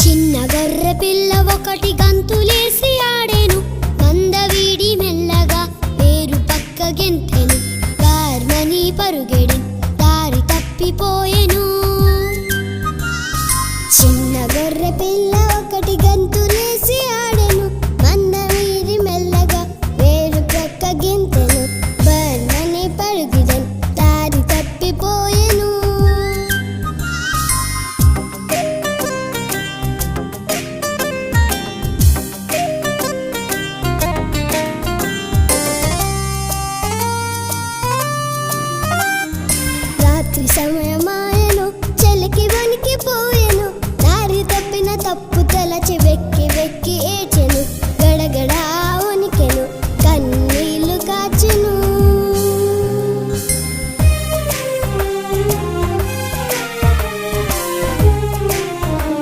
చిన్న గొర్రె పిల్ల ఒకటి గంతులేసి ఆడెను, మంద వీడి మెల్లగా వేరు పక్క గెంతెను, గార్మని పరుగెడి దారి తప్పిపోయెను. చిన్న గొర్రె పిల్ల